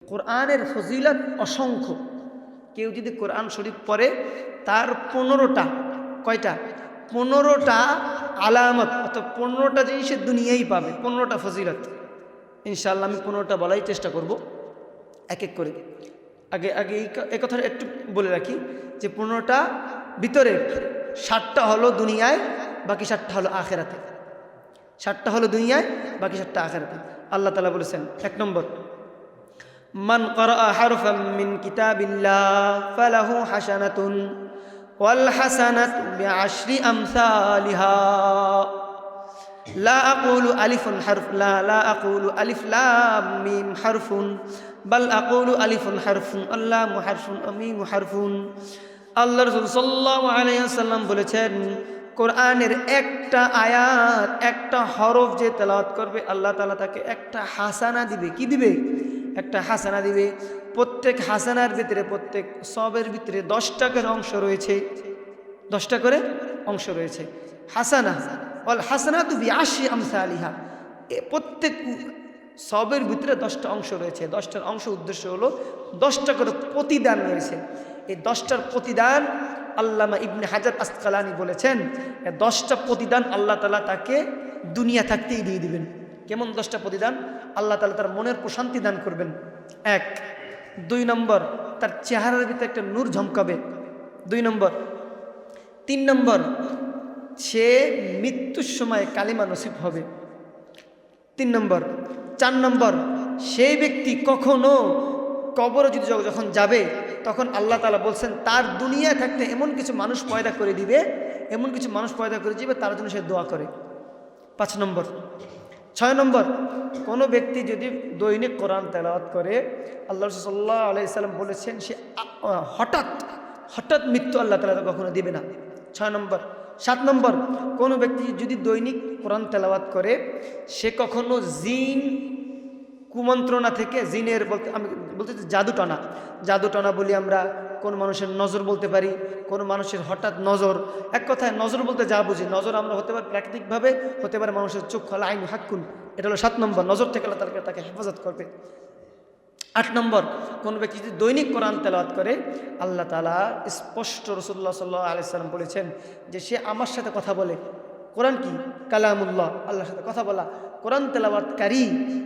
কোরআনের ফজিলত অসংখ্য। কেউ যদি কোরআন শরীফ পড়ে তার 15টা, কয়টা? 15টা আলামত, অর্থাৎ 15টা জিনিসে দুনিয়াই পাবে, 15টা ফজিলত। ইনশাআল্লাহ আমি 15টা বলাই চেষ্টা করব এক এক করে। আগে আগে এই কথাটা একটু বলে রাখি যে 15টা ভিতরে 7টা হলো দুনিয়ায়, বাকি 7টা হলো আখেরাতে। 7টা হলো দুনিয়ায়, বাকি 7টা আখেরাতে। আল্লাহ তাআলা বলেছেন, 1 নম্বর, মান ক্বারাআ হারফাম মিন কিতাবিল্লাহ ফালাহু হাসানাতুন ওয়াল হাসানাতু বিআশরি আমসালিহা। লা আকুলু আলিফুন হারফ, লা আকুলু আলিফ লাম মিম হারফুন, বাল আকুলু আলিফুন হারফুন আল্লামু হারফুন মিমু হারফুন। আল্লাহ রাসূল সাল্লাল্লাহু আলাইহি ওয়াসাল্লাম বলেছেন, কোরআনের একটা আয়াত, একটা হরফ যে তেলাওয়াত করবে আল্লাহ তাআলা তাকে একটা হাসানা দিবে। কি দিবে? একটা হাসানা দিবে। প্রত্যেক হাসানার ভিতরে, প্রত্যেক সবের ভিতরে 10টা করে অংশ রয়েছে, 10টা করে অংশ রয়েছে। হাসানা ওয়াল হাসানাতু বিআশরি আমসালিহা, প্রত্যেক সবের ভিতরে 10টা অংশ রয়েছে। 10টার অংশ উদ্দেশ্য হলো 10টা করে প্রতিদান রয়েছে। এই 10টার প্রতিদান আল্লামা ইবনে হাজার আসকালানি বলেছেন, 10টা প্রতিদান আল্লাহ তাআলা তাকে দুনিয়া থাকতেই দিয়ে দিবেন। কেমন 10টা প্রতিদান? আল্লাহ তাআলা তার মনের প্রশান্তি দান করবেন, 1। 2 নম্বর, তার চেহারার ভিতরে একটা নূর ঝমকাবে, 2 নম্বর। 3 নম্বর, সে মৃত্যুর সময় কালিমা নসিব হবে, 3 নম্বর। 4 নম্বর, সেই ব্যক্তি কখনো কবরে যদি যখন যাবে তখন আল্লাহ তাআলা বলছেন তার দুনিয়ায় থাকতে এমন কিছু মানুষ পয়দা করে দিবে, এমন কিছু মানুষ পয়দা করে দিবে তার জন্য সে দোয়া করে, 5 নম্বর। 6 নম্বর, কোনো ব্যক্তি যদি দৈনিক কোরআন তেলাওয়াত করে আল্লাহ রাসূল সাল্লাল্লাহু আলাইহি সাল্লাম বলেছেন সে হঠাৎ মৃত্যু আল্লাহ তাআলা কখনো দিবে না, 6 নম্বর। 7 নম্বর, কোনো ব্যক্তি যদি দৈনিক কোরআন তেলাওয়াত করে সে কখনো জিন কুমন্ত্রণা থেকে, জিনের বলতে আমি বলতে জাদুটনা বলি আমরা, কোন মানুষের নজর বলতে পারি, কোন মানুষের হঠাৎ নজর, এক কথায় নজর বলতে যা বুঝি, নজর আমরা হতে পারে প্রাকৃতিকভাবে, হতে পারে মানুষের চক্ষু, আইন হাক্কুন, এটা হলো 7 নম্বর, নজর থেকে আল্লাহ তাআলা তাকে হেফাজত করবে। 8 নম্বর, কোন ব্যক্তি যদি দৈনিক কোরআন তেলাওয়াত করে আল্লাহ তাআলা স্পষ্ট, রাসূলুল্লাহ সাল্লাল্লাহু আলাইহি সাল্লাম বলেছেন যে সে আমার সাথে কথা বলে। কোরআন কি? কালামুল্লাহ, আল্লাহর সাথে কথা বলা। কোরআন তেলাওয়াতকারী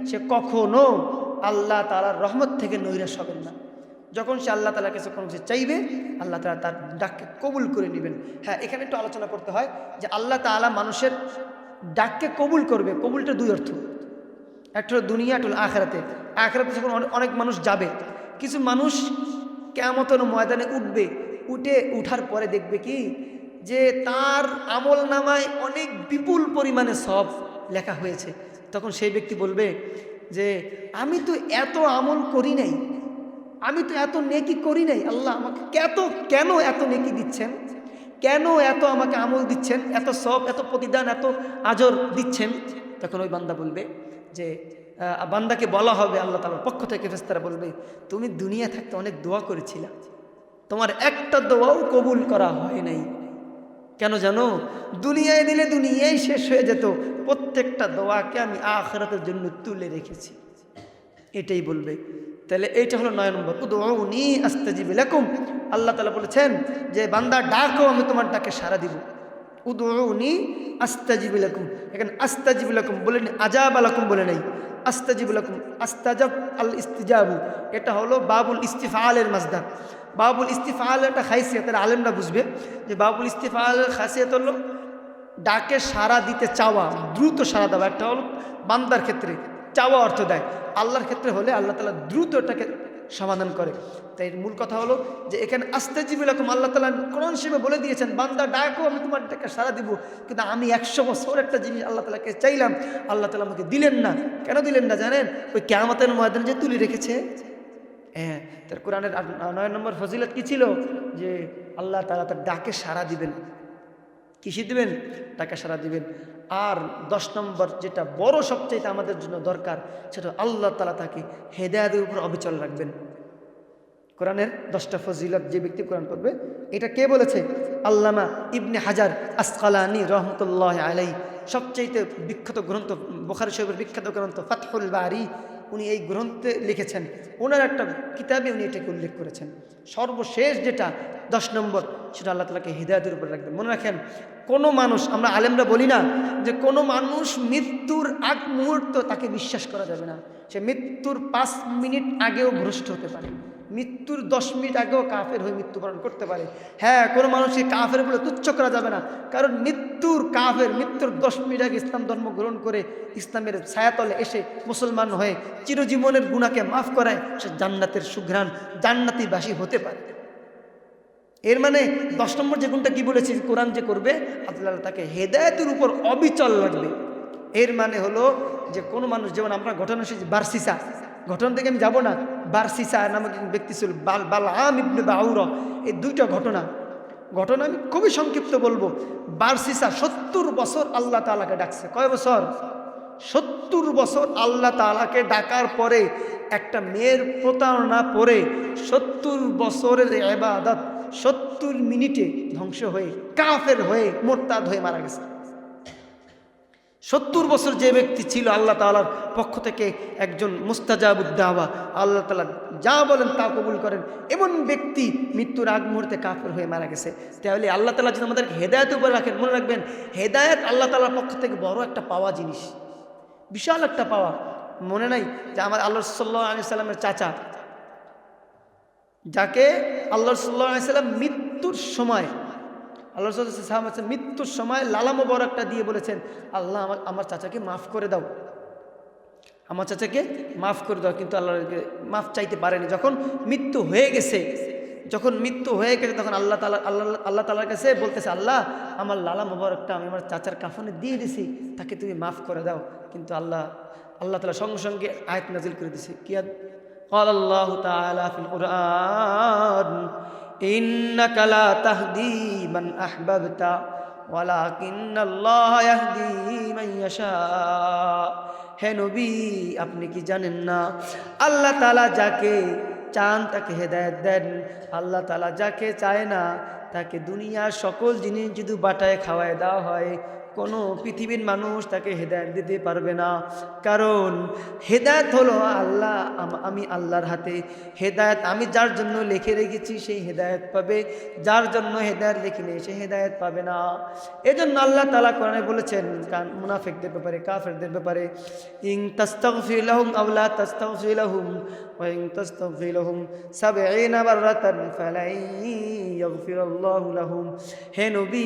সে কখনো আল্লাহ তাআলার রহমত থেকে নৈরাশ হবেন না। যখন সে আল্লাহ তাআলার কাছে কোনো কিছু চাইবে আল্লাহ তাআলা তার ডাককে কবুল করে নেবেন। হ্যাঁ, এখানে একটু আলোচনা করতে হয় যে আল্লাহ তাআলা মানুষের ডাককে কবুল করবে। কবুলটা 2 অর্থ, একটা হলো দুনিয়া, একটা হলো আখেরাতে। আখেরাতে যখন অনেক মানুষ যাবে, কিছু মানুষ কিয়ামতের ময়দানে উঠবে, উঠার পরে দেখবে কি যে তার আমল নামায় অনেক বিপুল পরিমাণে সওয়াব লেখা হয়েছে। তখন সেই ব্যক্তি বলবে যে আমি তো এত আমল করি নাই, আমি তো এত নেকি করি নাই, আল্লাহ আমাকে কেন এত নেকি দিচ্ছেন, কেন এত আমাকে আমল দিচ্ছেন, এত সওয়াব, এত প্রতিদান, এত আজর দিচ্ছেন। তখন ওই বান্দা বলবে যে বান্দাকে বলা হবে আল্লাহ তাআলার পক্ষ থেকে, ফেরেশতারা বলবে তুমি দুনিয়া থাকতে অনেক দোয়া করেছিলা, তোমার একটা দোয়াও কবুল করা হয় নাই। কেন জানো? দুনিয়ায় দিলে দুনিয়ায় শেষ হয়ে যেত, প্রত্যেকটা দোয়াকে আমি আখিরাতের জন্য তুলে রেখেছি, এটাই বলবে। তাহলে এইটা হলো 9 নম্বর, উদউনি আস্তাজিব লাকুম। আল্লাহ তাআলা বলেছেন যে বান্দা ডাকো, আমি তোমার ডাকে সাড়া দিব। উদউনি আস্তাজিব লাকুম, এখানে আস্তাজিব লাকুম বলেন, আজাব লাকুম বলে নাই, আস্তাজিব লাকুম। আস্তাজাব আল ইস্তিজাবু, এটা হলো বাবুল ইস্তিফালের মাসদার। বাবুল ইস্তিফাল একটা খাইসিয়ত, আলেমরা বুঝবে যে বাবুল ইস্তিফালের খাসিয়ত হলো ডাকে সাড়া দিতে চাওয়া, দ্রুত সাড়া দেওয়া। একটা হলো বান্দার ক্ষেত্রে চাওয়া অর্থ দেয়, আল্লাহর ক্ষেত্রে হলে আল্লাহ তাআলা দ্রুত এটাকে সমাধান করে। তাই মূল কথা হলো যে এখানে আস্তাজিব লাকুম, আল্লাহ তাআলা কোরআন শরীফে বলে দিয়েছেন বান্দা ডাকো, আমি তোমার ডাকে সাড়া দিব। কিন্তু আমি 100 বছর একটা জিনিস আল্লাহ তাআলাকে চাইলাম, আল্লাহ তাআলা আমাকে দিলেন না। কেন দিলেন না জানেন? ওই কিয়ামতের ময়দানে যে তুলে রেখেছে। হ্যাঁ, তার কোরআনের 9 নম্বর ফজিলত কি ছিল? যে আল্লাহ তাআলা তার ডাকে সাড়া দিবেন। কিসে দিবেন? ডাকে সাড়া দিবেন। আর 10 নম্বর যেটা বড় সবচেয়ে আমাদের জন্য দরকার, সেটা আল্লাহ তাআলা তাকে হেদায়েতের উপর অবিচল রাখবেন। কোরআনের 10টা ফজিলত যে ব্যক্তি কোরআন পড়বে, এটা কে বলেছে? আল্লামা ইবনে হাজার আসকালানি রহমতুল্লাহ আলাইহি। সবচেয়ে বিখ্যাত গ্রন্থ বুখারী শরীফের বিখ্যাত গ্রন্থ ফাতহুল বারি, উনি এই গ্রন্থে লিখেছেন, ওনার একটা কিতাবে উনি এটাকে উল্লেখ করেছেন। সর্বশেষ যেটা 10 নম্বর, সেটা আল্লাহ তাআলাকে হিদায়াতের উপর রাখবেন। মনে রাখেন, কোনো মানুষ, আমরা আলেমরা বলি না যে কোনো মানুষ মৃত্যুর আগ মুহূর্ত তাকে বিশ্বাস করা যাবে না। সে মৃত্যুর 5 মিনিট আগেও ভ্রষ্ট হতে পারে, মৃত্যুর 10 মিনিট আগেও কাফের হয়ে মৃত্যুবরণ করতে পারে। হ্যাঁ, কোনো মানুষকে কাফের বলে তুচ্ছ করা যাবে না, কারণ মৃত্যুর 10 মিনিট আগে ইসলাম ধর্ম গ্রহণ করে ইসলামের ছায়াতলে এসে মুসলমান হয়ে চিরজীবনের গুনাহকে মাফ করায় সে জান্নাতের সুঘ্রাণ, জান্নাতীবাসী হতে পারে। এর মানে 10 নম্বর যে গুণটা কি বলেছি, কোরআন যে করবে, আল্লাহ তাকে হেদায়েতের উপর অবিচল লাগবে। এর মানে হলো যে কোনো মানুষ, যেমন আমরা ঘটনা এসেছি বারসিসা, ঘটনা থেকে আমি যাব না, বারসিসা নামক এক ব্যক্তি ছিল, বালআম ইবনে বাউরা। এই দুইটা ঘটনা আমি খুবই সংক্ষিপ্ত বলবো। বারসিসা 70 বছর আল্লাহ তাআলাকে ডাকছে। কয় বছর? 70 বছর আল্লাহ তাআলাকে ডাকার পরে একটা মেয়ের প্রতারণা পরে 70 বছরের ইবাদত 70 মিনিটে ধ্বংস হয়ে কাফের হয়ে মোরতাদ হয়ে মারা গেছে। 70 বছর যে ব্যক্তি ছিল আল্লাহ তাআলার পক্ষ থেকে একজন মুস্তাজাবুদ দাওয়া, আল্লাহ তাআলা যা বলেন তা কবুল করেন, এমন ব্যক্তি মৃত্যুর আগ মুহূর্তে কাফের হয়ে মারা গেছে। তাহলে আল্লাহ তাআলা যদি আমাদেরকে হেদায়েতের উপর রাখেন, মনে রাখবেন হেদায়েত আল্লাহ তাআলার পক্ষ থেকে বড় একটা পাওয়া জিনিস, বিশাল একটা পাওয়া। মনে নাই যে আমার আল্লাহ সাল্লাল্লাহু আলাইহি সাল্লামের চাচা, যাকে আল্লাহ সাল্লাল্লাহু আলাইহি সাল্লাম মৃত্যুর সময়, আল্লাহ সাল্লাল্লাহু মৃত্যুর সময় লালা মোবারকটা দিয়ে বলেছেন, আল্লাহ আমার চাচাকে মাফ করে দাও, আমার চাচাকে মাফ করে দাও। কিন্তু আল্লাহকে মাফ চাইতে পারেনি। যখন মৃত্যু হয়ে গেছে তখন আল্লাহ তাআলার কাছে বলতেছে, আল্লাহ আমার লালা মোবারকটা আমি আমার চাচার কাফনে দিয়ে দিছি, তাকে তুমি মাফ করে দাও। কিন্তু আল্লাহ তাআলা সঙ্গে সঙ্গে আয়াত নাজিল করে দিছে। কি আয়াত? قال الله تعالى في القرآن إنك لا تهدي من أحببت ولكن الله يهدي من يشاء। হে নবী, আপনি কি জানেন না আল্লাহ তাআলা যাকে চান তাকে হেদায়েত দেন, আল্লাহ তাআলা যাকে চায় না তাকে দুনিয়ার সকল জিনিস যদি বাটায় খাওয়ায় দেওয়া হয়, কোনো পৃথিবীর মানুষ তাকে হেদায়েত দিতে পারবে না। কারণ হেদায়েত হলো আমি আল্লাহর হাতে। হেদায়েত আমি যার জন্য লিখে রেখেছি সেই হেদায়েত পাবে, যার জন্য হেদায়েত লিখি নেই সে হেদায়েত পাবে না। এজন্য আল্লাহ তাআলা কোরআনে বলেছেন মুনাফিকদের ব্যাপারে, কাফেরদের ব্যাপারে, ইন তাস্তাগফির লাহুম আও লা তাস্তাগফির লাহুম ওয়া ইন তাস্তাগফির লাহুম 70 মাররাতান ফালাই ইয়াগফিরুল্লাহু লাহুম। হে নবী,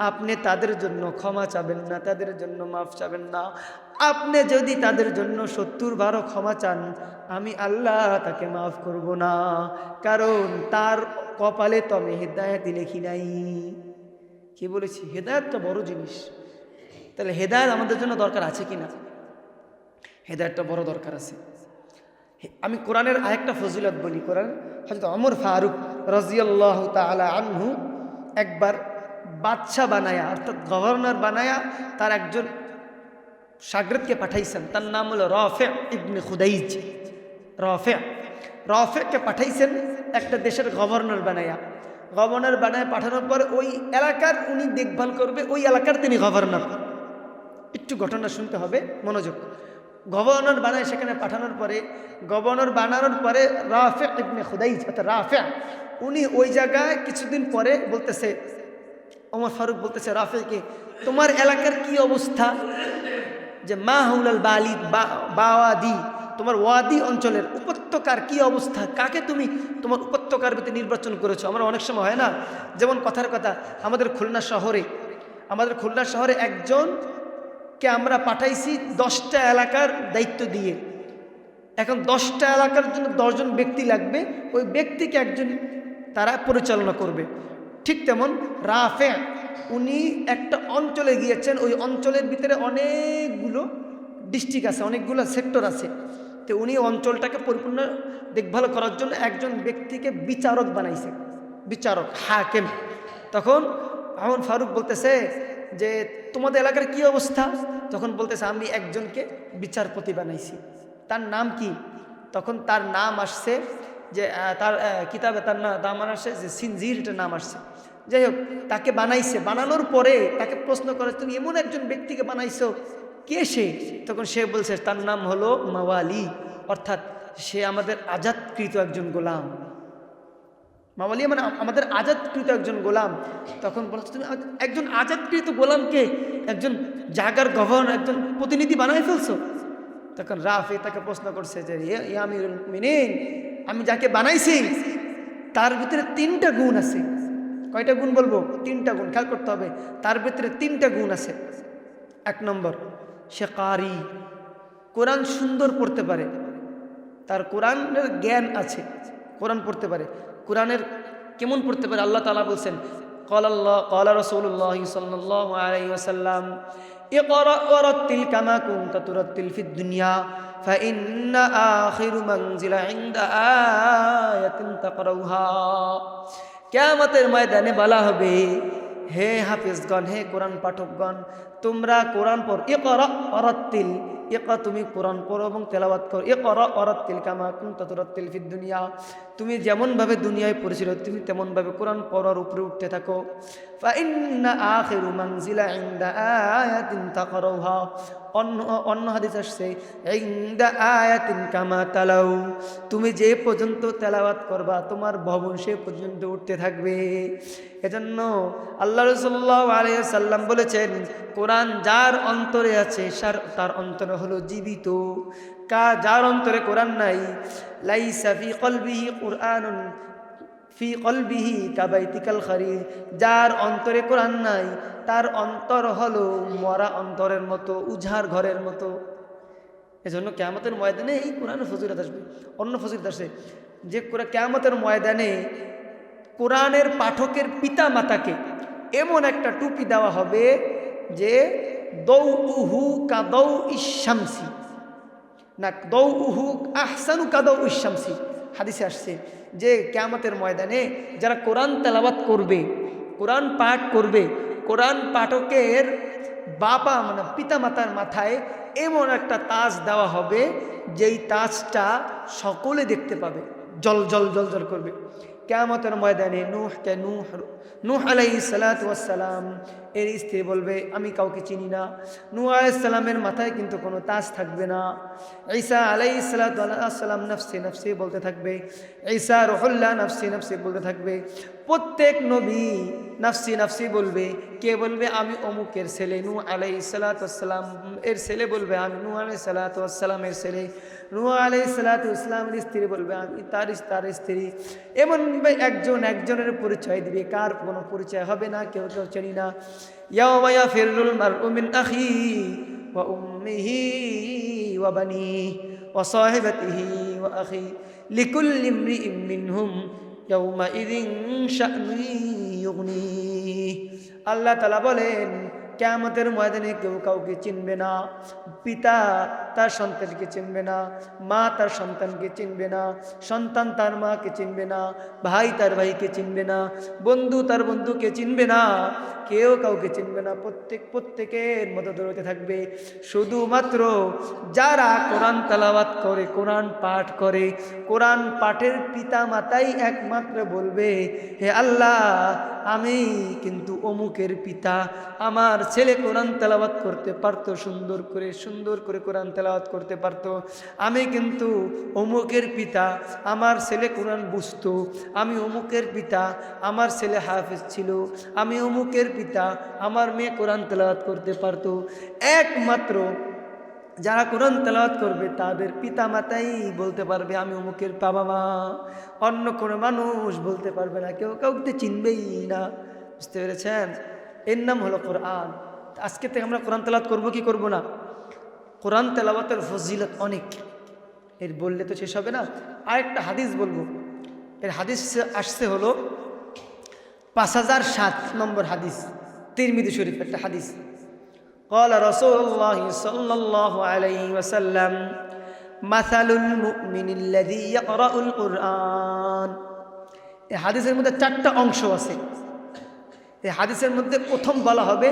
আপনি তাদের জন্য ক্ষমা চাবেন না, তাদের জন্য মাফ চাবেন না। আপনি যদি তাদের জন্য 70 বারও ক্ষমা চান, আমি আল্লাহ তাকে মাফ করব না, কারণ তার কপালে তো আমি হেদায়েত লিখি নাই। কি বলেছি? হেদায়েতটা বড় জিনিস। তাহলে হেদায়েত আমাদের জন্য দরকার আছে কি না? হেদায়েতটা বড় দরকার আছে। আমি কোরআনের আরেকটা ফজিলত বলি। কোরআন হযরত ওমর ফারুক রাদিয়াল্লাহু তাআলা আনহু একবার বাদশা বানায়া, অর্থাৎ গভর্নর বানায়া তার একজন শাগিরদকে পাঠাইছেন, তার নাম হলো রাফি ইবনে খুদাইজ। রাফিকে পাঠাইছেন একটা দেশের গভর্নর বানায়া। পাঠানোর পর ওই এলাকার উনি দেখভাল করবে, ওই এলাকার তিনি গভর্নর। একটু ঘটনা শুনতে হবে, মনোযোগ। গভর্নর বানায় সেখানে পাঠানোর পরে, রাফি ইবনে খুদাইজ অর্থাৎ রাফি উনি ওই জায়গায় কিছুদিন পরে বলতেছে, ওমর ফারুক বলতেছে রাফিকে, তোমার এলাকার কি অবস্থা? যে মা হাউলাল বালিদ বাওয়াদি, তোমার ওয়াদি অঞ্চলের উপত্যকার কি অবস্থা? কাকে তুমি তোমার উপত্যকার ভিতরে নির্বাচন করেছো? আমরা অনেক সময় হয় না, যেমন কথার কথা, আমাদের খুলনা শহরে একজনকে আমরা পাঠাইছি 10টা এলাকার দায়িত্ব দিয়ে। এখন 10টা এলাকার জন্য 10 জন ব্যক্তি লাগবে, ওই ব্যক্তিকে একজন তারা পরিচালনা করবে। ঠিক তেমন রাফি উনি একটা অঞ্চলে গিয়েছেন, ওই অঞ্চলের ভিতরে অনেকগুলো ডিস্ট্রিক্ট আছে, অনেকগুলো সেক্টর আছে। তো উনি অঞ্চলটাকে পরিপূর্ণ দেখভাল করার জন্য একজন ব্যক্তিকে বিচারক বানাইছে, বিচারক, হাকিম। তখন ওমর ফারুক বলতেছে যে তোমাদের এলাকার কি অবস্থা? তখন বলতেছে আমি একজনকে বিচারপতি বানাইছি। তার নাম কি? তখন তার নাম আসছে যে তার কিতাবে তার নাম আসছে যে সিনজির, এটা নাম আসছে। যাই হোক, তাকে বানাইছে। বানানোর পরে তাকে প্রশ্ন করে, তুমি এমন একজন ব্যক্তিকে বানাইছো, কে সে? তখন সে বলছে তার নাম হলো মাওয়ালি, অর্থাৎ সে আমাদের আজাদকৃত একজন গোলাম। মাওলালিয়া মানে আমাদের আজাদকৃত একজন গোলাম। তখন বলছে তুমি একজন আজাদকৃত গোলামকে একজন জাগার গভর্নর, একজন প্রতিনিধি বানাই ফেলছো। তখন রাফি তাকে প্রশ্ন করছে যে ইয়া আমিরুল মুমিনিন, আমি যাকে বানাইছি তার ভিতরে 3টা গুণ আছে। কয়টা গুণ বলবো? 3টা গুণ, খেয়াল করতে হবে। তার ভিতরে 3টা গুণ আছে। 1 নম্বর, সে কারি, কোরআন সুন্দর পড়তে পারে, তার কোরআনের জ্ঞান আছে, কোরআন পড়তে পারে। কোরআনের কেমন পড়তে পারে? আল্লাহ তাআলা বলছেন, ক্বালা রাসূলুল্লাহ সাল্লাল্লাহু আলাইহি ওয়াসাল্লাম, ইকরা ওয়ারাত্তিল কামা কুনতা তুরাত্তিল ফিদ দুনিয়া ফাইন্না আখিরু মানজিলা ইনদা আয়াতিন তাকরাউহা। কিয়ামতের ময়দানে বলা হবে, হে হাফেজগণ, হে কোরআন পাঠকগণ, তোমরা কোরআন পড়ো। ইকরা ওয়ারাত্তিল, ইকরা তুমি কোরআন পড়ো এবং তেলাওয়াত করো। ইকরা ওয়ারাত্তিল কামা কুনতা তুরাত্তিল ফিদ দুনিয়া, তুমি যেমনভাবে দুনিয়ায় পড়েছিল তুমি তেমনভাবে কোরআন পড়ার উপরে উঠতে থাকো। ফাইন্না আখিরু মানজিলা ইনদা আয়াতিন তাকরাউহা, অন্য হাদিস আসছে ইনদা আয়াতিন কামা তালাউ, তুমি যে পর্যন্ত তেলাওয়াত করবা তোমার ভবন সে পর্যন্ত উঠতে থাকবে। এজন্য আল্লাহ রাসূলুল্লাহ আলাইহি সাল্লাম বলেছেন, কোরআন যার অন্তরে আছে তার অন্তরে হলো জীবিত। যার অন্তরে কোরআন নাই, লাইসা ফি কলবিহি কুরআনুন ফি কলবিহি কাবাইতিকাল খারি, যার অন্তরে কোরআন নাই তার অন্তর হলো মরা অন্তরের মতো, উঝার ঘরের মতো। এজন্য কিয়ামতের ময়দানে এই কোরআনের ফজিলত আসবে। অন্য ফজিলত আসে যে কিয়ামতের ময়দানে কোরআনের পাঠকের পিতা মাতাকে এমন একটা টুপি দেওয়া হবে যে দৌউহু কাদৌ ইশামসি, না দৌউহু আহসানু কাদৌ ইশামসি। হাদিসে আসছে যে কিয়ামতের ময়দানে যারা কোরআন তেলাওয়াত করবে, কোরআন পাঠ করবে, কোরআন পাঠকের বাবা মানে পিতা মাতার মাথায় এমন একটা তাজ দেওয়া হবে যেই তাজটা সকলে দেখতে পাবে, জল জল জল জল করবে। কিয়ামতের ময়দানে নূহ আলাইহিস সালাতু ওয়াস সালাম এর স্ত্রী বলবে, আমি কাউকে চিনি না। নূহ আলাইহিস সালামের মাথায় কিন্তু কোনো তাজ থাকবে না। ঈসা আলাইহিস সালাতু ওয়াস সালাম নফসি নফসি বলতে থাকবে, ঈসা রুহুল্লাহ নফসি নফসি বলতে থাকবে। প্রত্যেক নবী নফসি নফসি বলবে। কে বলবে? আমি অমুকের ছেলে নূহ আলাইহিস সালাতু ওয়াস সালাম এর ছেলে বলবে আমি নূহ আলাইহিস সালাতু ওয়াস সালামের ছেলে। নূহ আলাইহিস সালাতু ওয়াস সালামের স্ত্রী বলবে আমি তার স্ত্রী। এমনভাবে একজন একজনের পরিচয় দিবে, কার কোনো পরিচয় হবে না, কেউ কেউ চিনি না। ইয়াওমা ইয়াফিরুল মারউ মিন আখিহি ওয়া উম্মিহি ওয়া বানিহি ওয়া সাহিবাতিহি ওয়া আখি লিকুল্লি ইমরিইন মিনহুম ইয়াওমা ইযিন শা'নুন ইউগনিহি। আল্লাহ তাআলা বলেন, কিয়ামতের ময়দানে কেউ কাউকে চিনবে না। পিতা তার সন্তানকে চিনবে না, মা তার সন্তানকে চিনবে না, সন্তান তার মাকে চিনবে না, ভাই তার ভাইকে চিনবে না, বন্ধু তার বন্ধুকে চিনবে না, কেউ কাউকে চিনবে না। প্রত্যেকের মতো দৌড়তে থাকবে। শুধুমাত্র যারা কোরআন তেলাওয়াত করে, কোরআন পাঠ করে, কোরআন পাঠের পিতা মাতাই একমাত্র বলবে, হে আল্লাহ, আমি কিন্তু অমুকের পিতা, আমার ছেলে কোরআন তেলাওয়াত করতে পারতো, সুন্দর করে কোরআন তেলাওয়াত করতে পারতো। আমি কিন্তু অমুকের পিতা, আমার ছেলে কোরআন বুঝতো। আমি অমুকের পিতা, আমার ছেলে হাফেজ ছিল। আমি অমুকের পিতা, আমার মেয়ে কোরআন তেলাওয়াত করতে পারতো। একমাত্র যারা কোরআন তেলাওয়াত করবে তাদের পিতা মাতাই বলতে পারবে আমি অমুকের বাবা মা। অন্য কোনো মানুষ বলতে পারবে না, কেউ কাউকে চিনবেই না। বুঝতে পেরেছেন? এর নাম হলো কোরআন। আজকে থেকে আমরা কোরআন তেলাওয়াত করবো কি করব না? কোরআন তেলাওয়াতের ফজিলত অনেক, এর বললে তো শেষ হবে না। আরেকটা হাদিস বলবো। এর হাদিস আসছে হলো 5007 নম্বর হাদিস, তিরমিজি শরীফ একটা হাদিস। قال رسول الله صلى الله عليه وسلم مثل المؤمن الذي يقرأ القرآن। এই হাদিসের মধ্যে 4টা অংশ আছে। এই হাদিসের মধ্যে প্রথম বলা হবে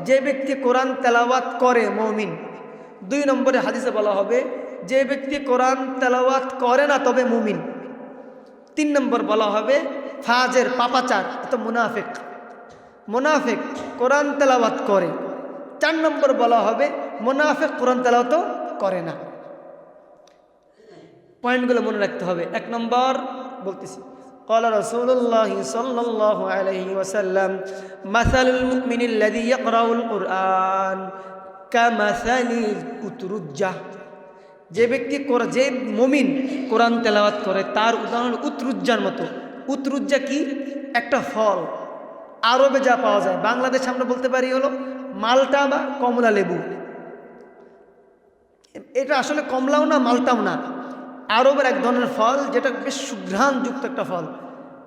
যে ব্যক্তি কোরআন তেলাওয়াত করে মুমিন। 2 নম্বরে হাদিসে বলা হবে যে ব্যক্তি কোরআন তেলাওয়াত করে না তবে মুমিন। 3 নম্বর বলা হবে ফাজের পাপাচার, অর্থাৎ মুনাফিক কোরআন তেলাওয়াত করে। 4 নম্বর বলা হবে মুনাফিক কোরআন তেলাওয়াত করে না। পয়েন্টগুলো মনে রাখতে হবে। 1 নম্বর বলতেছি, قال رسول الله صلى الله عليه وسلم مثل المؤمن الذي يقرأ القرآن كمثل الأترجة। যে ব্যক্তি যে মুমিন কোরআন তেলাওয়াত করে তার উদাহরণ উতরুজ্জার মতো। উতরুজ্জা কি? একটা ফল, আরবে যা পাওয়া যায়, বাংলাদেশে আমরা বলতে পারি হলো মালটা বা কমলা লেবু। এটা আসলে কমলাও না মালটাও না, আরবের এক ধরনের ফল যেটা বেশ সুঘ্রাণযুক্ত একটা ফল।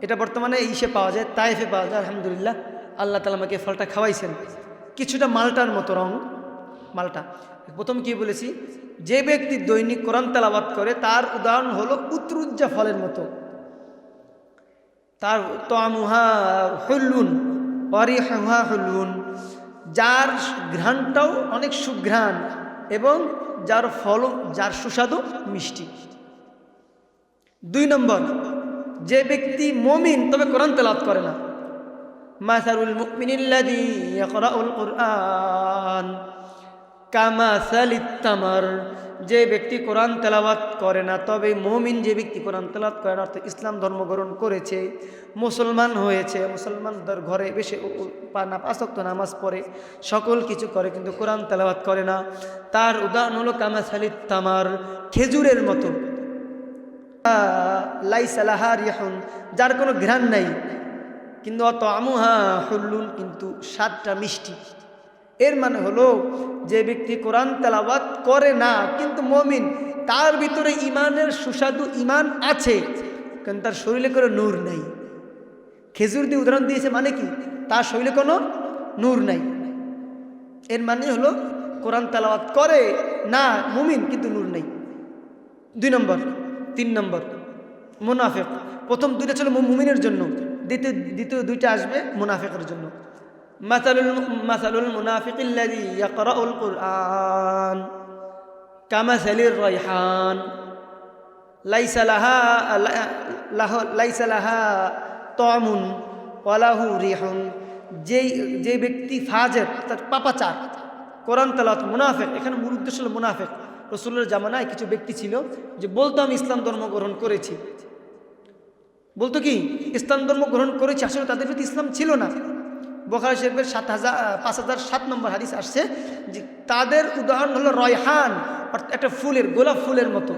এটা বর্তমানে ইসে পাওয়া যায়, তাইফে পাওয়া যায়। আলহামদুলিল্লাহ, আল্লাহ তাআলা আমাকে ফলটা খাওয়াইছেন। কিছুটা মালটার মতো রং, মালটা। প্রথম কি বলেছি, যে ব্যক্তি দৈনিক কোরআন তেলাওয়াত করে তার উদাহরণ হলো উতরুজ্জা ফলের মতো। তার তামুহা হুল্লুন ওয়ারিহুহা হুল্লুন, যার ঘ্রাণটাও অনেক সুঘ্রাণ এবং যার ফল, যার সুস্বাদু মিষ্টি। 2 নম্বর, যে ব্যক্তি মুমিন তবে কোরআন তেলাওয়াত করে না। মাসালুল মুমিনিল্লাযী ইয়াকরাউল কুরআন কামাসালিত তামার, যে ব্যক্তি কোরআন তেলাওয়াত করে না তবে মুমিন যে ব্যক্তি কোরআন তেলাওয়াত করে না, অর্থাৎ ইসলাম ধর্ম গ্রহণ করেছে, মুসলমান হয়েছে, মুসলমানদের ঘরে বেশি 5 ওয়াক্ত নামাজ পড়ে, সকল কিছু করে, কিন্তু কোরআন তেলাওয়াত করে না, তার উদাহরণ হলো কামাসালিত তামার, খেজুরের মতো। লাইসা লাহা রিহুন, যার কোনো ঘ্রাণ নাই, কিন্তু তামুহা হুল্লুন, কিন্তু স্বাদটা মিষ্টি। এর মানে হলো যে ব্যক্তি কোরআন তেলাওয়াত করে না কিন্তু মুমিন, তার ভিতরে ইমানের সুস্বাদু ইমান আছে, কিন্তু তার শরীরে কোনো নূর নাই। খেজুর দিয়ে উদাহরণ দিয়েছে, মানে কি? তার শরীরে কোনো নূর নাই। এর মানে হলো কোরআন তেলাওয়াত করে না মুমিন, কিন্তু নূর নাই। 2 নম্বর। 3 নম্বর মুনাফিক। প্রথম 2টা ছিল মুমিনের জন্য, দ্বিতীয় 2টা আসবে মুনাফিকের জন্য। মাসালুল মুনাফিকিল্লাযী ইয়াকরাউল কুরআন কামাসালির রাইহান লাইসা লাহা তামুন ওয়ালাহু রিহুন, যে ব্যক্তি ফাজের, তার পাপাচার, কোরআন তেলাওয়াত মুনাফিক। এখানে মূল উদ্দেশ্য হলো মুনাফিক। রাসূলের জামানায় কিছু ব্যক্তি ছিল যে বলতো আমি ইসলাম ধর্ম গ্রহণ করেছি, বলতো কি ইসলাম ধর্ম গ্রহণ করেছি, আসলে তাদের প্রতি ইসলাম ছিল না। বুখারী শরীফের 5007 নম্বর হাদিস আসছে যে তাদের উদাহরণ হলো রায়হান, অর্থাৎ একটা ফুলের, গোলাপ ফুলের মতো।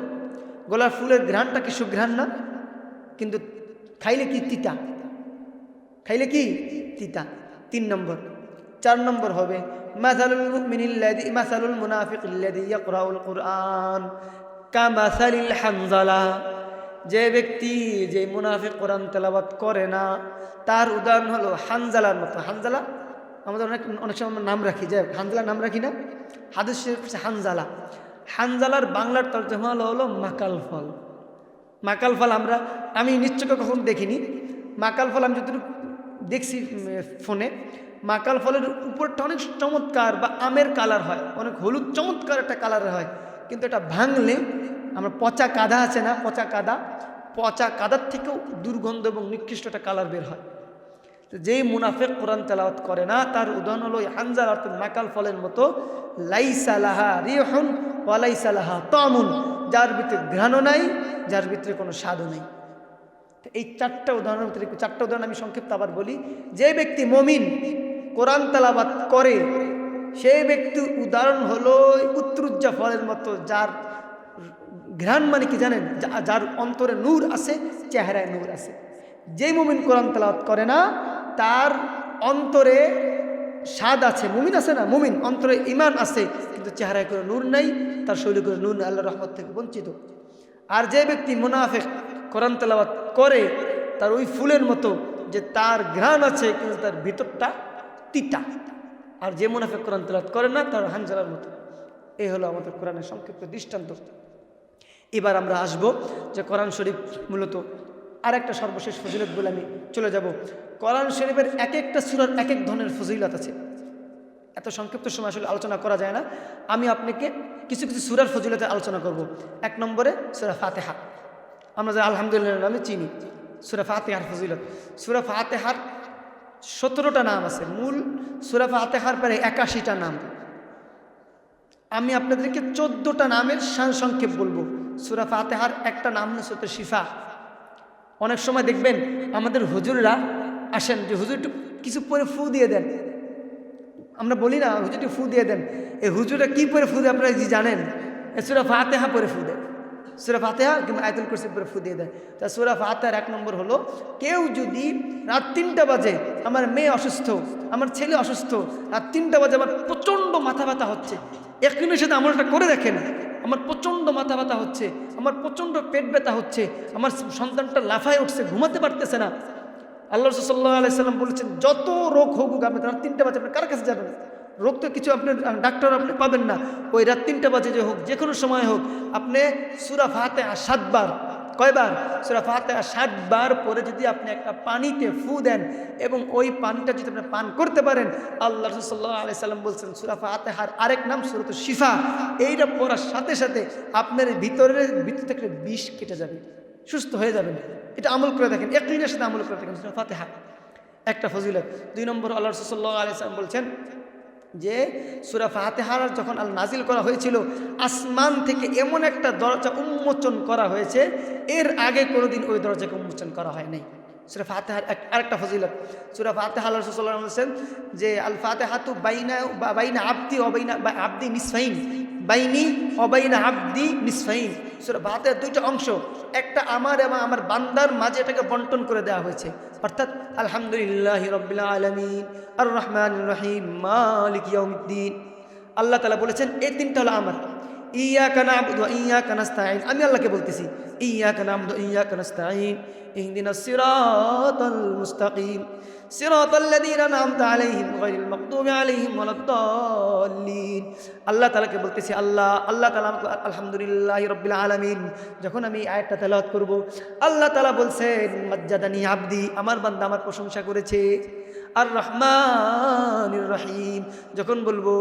গোলাপ ফুলের ঘ্রাণটা কি সুঘ্রাণ না? কিন্তু খাইলে কি তিতা, খাইলে কি তিতা। 3 নম্বর। 4 নম্বর হবে মাসালুল মুনাফিকিল্লাযী ইয়াকরাউল কুরআন কামাসালিল হানজালা, যে ব্যক্তি, যে মুনাফিক কোরআন তেলাওয়াত করে না তার উদাহরণ হলো হানজালার মতো। হানজালা আমাদের অনেক সময় আমরা নাম রাখি, যে হানজালা নাম রাখি না, হাদিস শরীফ হানজালা। হানজালার বাংলার তর্জমা হলো মাকাল ফল। মাকাল ফল আমি নিশ্চয় কখন দেখিনি। মাকাল ফল আমি যতটুকু দেখছি ফোনে, মাকাল ফলের উপরটা অনেক চমৎকার, বা আমের কালার হয়, অনেক হলুদ চমৎকার একটা কালারের হয়, কিন্তু এটা ভাঙলে আমরা পচা কাদা আছে না, পচা কাদার থেকেও দুর্গন্ধ এবং নিকৃষ্ট একটা কালার বের হয়। তো যেই মুনাফিক কোরআন তেলাওয়াত করে না তার উদাহরণ হলো হানজালা, অর্থাৎ মাকাল ফলের মতো। লাইসা লাহা রিহুন ওয়া লাইসা লাহা তামুন, যার ভিতরে ঘ্রাণও নাই, যার ভিতরে কোনো স্বাদও নাই। তো এই 4টা উদাহরণের ভিতরে 4টা উদাহরণ আমি সংক্ষিপ্ত আবার বলি। যে ব্যক্তি মুমিন কোরআন তেলাওয়াত করে সেই ব্যক্তির উদাহরণ হলো উতরুজ্জা ফলের মতো, যার ঘ্রাণ মানে কি জানেন, যার অন্তরে নূর আছে, চেহারায় নূর আছে। যে মুমিন কোরআন তেলাওয়াত করে না তার অন্তরে স্বাদ আছে, মুমিন আছে না, মুমিন অন্তরে ঈমান আছে, কিন্তু চেহারায় কোনো নূর নাই, তার শরীরে কোনো নূর নাই, আল্লাহর রহমত থেকে বঞ্চিত। আর যে ব্যক্তি মুনাফিক কোরআন তেলাওয়াত করে তার ওই ফুলের মতো, যে তার ঘ্রাণ আছে কিন্তু তার ভিতরটা তিতা। আর যে মুনাফিক কোরআন তেলাওয়াত করে না তার হানজালার মতো। এই হলো আমাদের কোরআনের সংক্ষিপ্ত দৃষ্টান্ত। এবার আমরা আসব যে কোরআন শরীফ মূলত আর একটা সর্বশেষ ফজিলত বলে আমি চলে যাব। কোরআন শরীফের এক একটা সূরার এক এক ধরনের ফজিলত আছে। এত সংক্ষিপ্ত সময় আসলে আলোচনা করা যায় না। আমি আপনাকে কিছু কিছু সূরার ফজিলতে আলোচনা করব। 1 নম্বরে সূরা ফাতিহা, আমরা যে আলহামদুলিল্লাহ নামে চিনি। সূরা ফাতিহার ফজিলত, সূরা ফাতিহার 17টা নাম আছে। মূল সূরা ফাতিহার পরে 81টা নাম। আমি আপনাদেরকে 14টা নামের সংক্ষেপ বলবো। সূরা ফাতিহার একটা নাম হলো সূরা শিফা। অনেক সময় দেখবেন আমাদের হুজুররা আসেন যে হুজুর একটু কিছু পরে ফু দিয়ে দেন, আমরা বলি না হুজুর একটু ফু দিয়ে দেন, এই হুজুররা কি পরে ফু দেয় আপনারা কি জানেন? সূরা ফাতিহা পরে ফু দেয়, সূরা ফাতিহা কিংবা আয়াতুল কুরসি পরে ফু দিয়ে দেয়। তা সূরা ফাতিহার 1 নম্বর হলো, কেউ যদি রাত 3টা বাজে, আমার মেয়ে অসুস্থ, আমার ছেলে অসুস্থ, রাত 3টা বাজে আমার প্রচণ্ড মাথা ব্যথা হচ্ছে, একদিনের সাথে আমলটা করে দেখেন, আমার প্রচণ্ড মাথা ব্যথা হচ্ছে, আমার প্রচণ্ড পেট ব্যথা হচ্ছে, আমার সন্তানটা লাফায় উঠছে, ঘুমাতে পারতেছে না। আল্লাহ রাসূল সাল্লাল্লাহু আলাইহি সাল্লাম বলেছেন, যত রোগ হোক আপনি রাত 3টা বাজে আপনি কার কাছে যাবেন? রোগ তো কিছু আপনার ডাক্তার আপনি পাবেন না, ওই রাত 3টা বাজে যে হোক, যে কোনো সময় হোক, আপনি সূরা ফাতিহা 7 বার, কয়বার? সূরা ফাতিহা 7 বার পরে যদি আপনি একটা পানিতে ফু দেন এবং ওই পানিটা যদি আপনি পান করতে পারেন, আল্লাহ রাসূল সাল্লাল্লাহু আলাইহি সাল্লাম বলছেন সূরা ফাতিহার আরেক নাম সূরাতুশ শিফা, এইটা পড়ার সাথে সাথে আপনার ভিতর থেকে বিষ কেটে যাবে, সুস্থ হয়ে যাবেন। এটা আমল করে দেখেন, একদিনের সাথে আমল করে দেখেন। সূরা ফাতিহা একটা ফজিলত। 2 নম্বর, আল্লাহ রাসূল সাল্লাল্লাহু আলাইহি সাল্লাম বলছেন যে সূরা ফাতিহার যখন নাজিল করা হয়েছিল, আসমান থেকে এমন একটা দরজা উন্মোচন করা হয়েছে, এর আগে কোনোদিন ওই দরজাকে উন্মোচন করা হয় নাই। সূরা ফাতিহার আরেকটা ফজিলত, সূরা ফাতিহা আল্লাহ রাসূল সাল্লাল্লাহু আলাইহি ওয়াসাল্লাম বলেছেন যে আল ফাতিহাতু বাইনা আবদি ওয়া বাইনা আবদি নিসফাইন, বাইনি ওয়া বাইনা আবদি নিসফাইন। সূরা ফাতিহার 2টা অংশ, একটা আমার এবং আমার বান্দার মাঝে এটাকে বন্টন করে দেওয়া হয়েছে, অর্থাৎ আলহামদুলিল্লাহি রাব্বিল আলামিন আর রহমানির রহিম মালিক ইয়াউমিদ্দিন। আল্লাহ তাআলা বলেছেন এই 3টা হলো আমার, ইয়াকা না'বুদু ওয়া ইয়াকা নাস্তাঈন, আমি আল্লাহকে বলতেছি ইয়াকা না'বুদু ওয়া ইয়াকা নাস্তাঈন ইহদিনাস সিরাতাল মুস্তাকিম সিরাতাল লাযীনা আন'আমতা আলাইহিম গায়রিল মাগদুবি আলাইহিম ওয়ালাদ-দাল্লিন। আল্লাহ তাআলাকে বলতেছি আল্লাহ তাআলা আলহামদুলিল্লাহি রাব্বিল আলামিন। যখন আমি আয়াতটা তেলাওয়াত করব, আল্লাহ তাআলা বলছেন মাজ্জাদানি আবদি, আমার বান্দা আমার প্রশংসা করেছে। আর রহমানির রহিম, যখন বলবো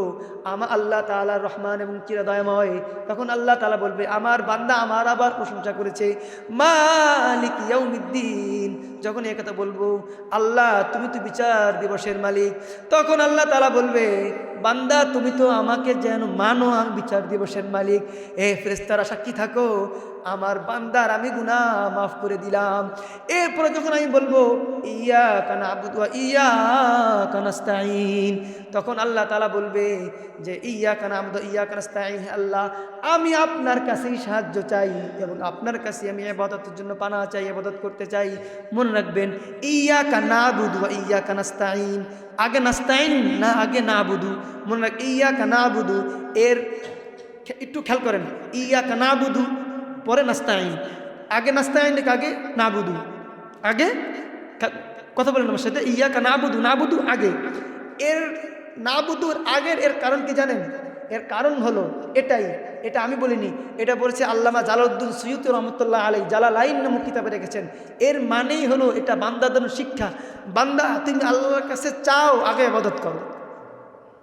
আল্লাহ তাআলা রহমান এবং চিরদয়াময়, তখন আল্লাহ তাআলা বলবে আমার বান্দা আমার আবার প্রশংসা করেছে। মালিক ইয়াউমিদ্দিন, যখন এই কথা বলবো আল্লাহ তুমি তো বিচার দিবসের মালিক, তখন আল্লাহ তাআলা বলবে বান্দা তুমি তো আমাকে যেন মানো আমি বিচার দিবসের মালিক। ফেরেশতারা সাক্ষী থাকো আমার বান্দার আমি গুনাহ মাফ করে দিলাম। এরপরে যখন আমি বলবো ইয়াকা না'বুদু ওয়া ইয়াকা নাস্তাঈন, তখন আল্লাহ তাআলা বলবে যে ইয়াকা না'বুদু ওয়া ইয়াকা নাস্তাঈন, আল্লাহ আমি আপনার কাছেই সাহায্য চাই এবং আপনার কাছে আমি ইবাদতের জন্য পানাহ চাই, ইবাদত করতে চাই। মনে রাখবেন ইয়াকা না'বুদু ওয়া ইয়াকা নাস্তাঈন, আগে নাস্তাঈন না আগে না'বুদু। মনে রাখ ইয়াকা না'বুদু, এর একটু খেয়াল করেন, ইয়াকা না'বুদু পরে নাস্তাঈন, আগে নাস্তাঈন আগে না'বুদু, আগে কথা বলেন আমার সাথে, ইয়াকা না'বুদু, না'বুদু আগে। এর না'বুদুর আগের এর কারণ কি জানেন? এর কারণ হলো এটাই, এটা আমি বলিনি, এটা বলেছে আল্লামা জালালউদ্দিন সুয়ুতী রহমতুল্লাহ আলাইহি, জালালাইন নামক কিতাবে রেখেছেন। এর মানেই হলো এটা বান্দাদের শিক্ষা, বান্দা তুমি আল্লাহর কাছে চাও আগে ইবাদত করো।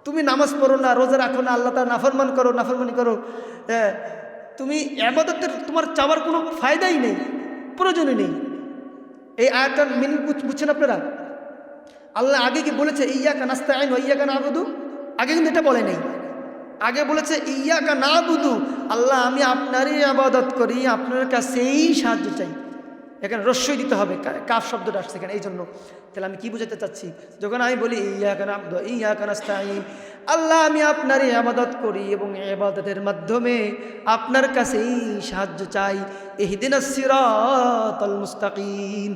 তুমি নামাজ পড়ো না, রোজা রাখো না, আল্লাহ তাআলা নাফরমানি করো, তুমি ইবাদতের তোমার চাওয়ার কোনো ফায়দাই নেই, প্রয়োজনই নেই। এই আয়াতটার মিনিং বুঝছেন আপনারা? আল্লাহ আগে কি বলেছে ইয়াকা নাস্তাঈন ওয়া ইয়াকা না'বুদু? আগে কিন্তু এটা বলে নাই, আগে বলেছে ইয়াকা না'বুদু, আল্লাহ আমি আপনারই ইবাদত করি, আপনার কাছেই সাহায্য চাই। এখানে রস্যই দিতে হবে, কাফ শব্দটা আসছে এখানে, এই জন্য। তাহলে আমি কি বুঝাতে চাচ্ছি? যখন আমি বলি ইয়াকা না'বুদু ওয়া ইয়াকা নাস্তাঈন, আল্লাহ আমি আপনারই ইবাদত করি এবং ইবাদতের মাধ্যমে আপনার কাছেই সাহায্য চাই। ইহদিনাস সিরাতাল মুস্তাকিম,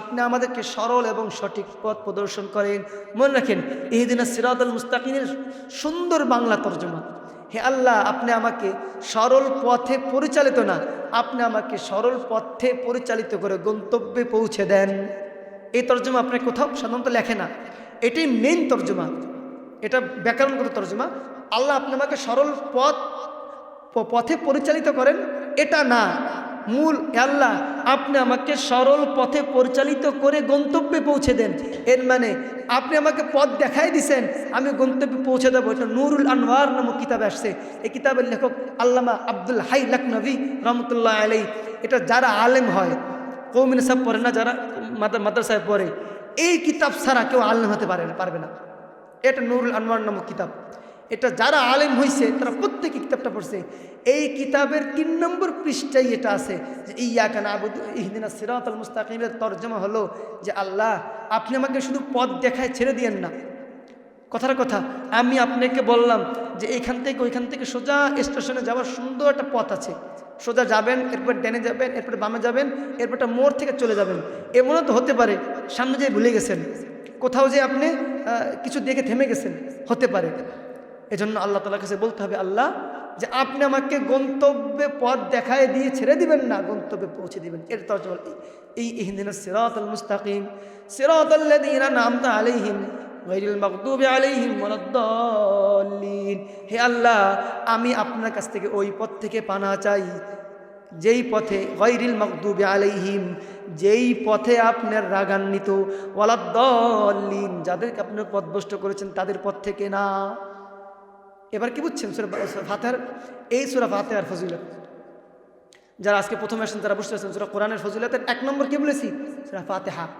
আপনি আমাদেরকে সরল এবং সঠিক পথ প্রদর্শন করেন। মনে রাখেন ইহদিনাস সিরাতাল মুস্তাকিমের সুন্দর বাংলা তর্জমা, হে আল্লাহ আপনি আমাকে সরল পথে পরিচালিত না, আপনি আমাকে সরল পথে পরিচালিত করে গন্তব্যে পৌঁছে দেন। এই তর্জমা আপনার কোথাও সাধারণত লেখে না, এটাই মেইন তর্জমা, এটা ব্যাকরণগত তর্জমা। আল্লাহ আপনি আমাকে সরল পথে পরিচালিত করেন, এটা না মূল। আল্লাহ আপনি আমাকে সরল পথে পরিচালিত করে গন্তব্যে পৌঁছে দেন, এর মানে আপনি আমাকে পথ দেখাই দিছেন, আমি গন্তব্যে পৌঁছে দেবো। এটা নুরুল আনওয়ার নামক কিতাবে আসছে। এই কিতাবের লেখক আল্লামা আব্দুল হাই লাখনভী রহমতুল্লাহ আলাইহি। এটা যারা আলেম হয়, কওমি নিসাব পড়ে না, যারা মাদ্রাসায় পড়ে, এই কিতাব ছাড়া কেউ আলেম হতে পারবে না। এটা নুরুল আনওয়ার নামক কিতাব। এটা যারা আলেম হয়েছে তারা প্রত্যেকে কিতাবটা পড়ছে। এই কিতাবের 3 নম্বর পৃষ্ঠায় এটা আছে যে ইয়াকা না'বুদু ইহদিনাস সিরাতাল মুস্তাকিমের তরজমা হলো যে আল্লাহ আপনি আমাকে শুধু পথ দেখায় ছেড়ে দিয়েন না। কথার কথা আমি আপনাকে বললাম যে এইখান থেকে ওইখান থেকে সোজা স্টেশনে যাওয়ার সুন্দর একটা পথ আছে, সোজা যাবেন, এরপর ডানে যাবেন, এরপর বামে যাবেন, এরপর একটা মোড় থেকে চলে যাবেন। এমনও তো হতে পারে সামনে যেয়ে ভুলে গেছেন, কোথাও যে আপনি কিছু দেখে থেমে গেছেন, হতে পারে। এজন্য আল্লাহ তাআলার কাছে বলতে হবে আল্লাহ যে আপনি আমাকে গন্তব্যে পথ দেখায় দিয়ে ছেড়ে দিবেন না, গন্তব্যে পৌঁছে দিবেন। এর তরজমা এই ইহদিনাস সিরাতাল মুস্তাকিম সিরাতাল লাযীনা আন'আমতা আলাইহিম গায়রিল মাগদুবি আলাইহিম ওয়ালাদ-দাল্লিন। হে আল্লাহ আমি আপনার কাছ থেকে ওই পথ থেকে পানা চাই যেই পথে গায়রিল মাগদুবি আলাইহিম, যেই পথে আপনার রাগান্বিত, ওয়ালাদ-দাল্লিন যাদেরকে আপনি পথভ্রষ্ট করেছেন তাদের পথ থেকে না। এবার কি বুঝছেন সূরা ফাতিহার এই সূরা ফাতিহার ফজিলত? যারা আজকে প্রথমে আসেন তারা বুঝতে পারছেন সূরা কোরআনের ফজিলতের 1 নম্বর কি বলেছি? সূরা ফাতিহা।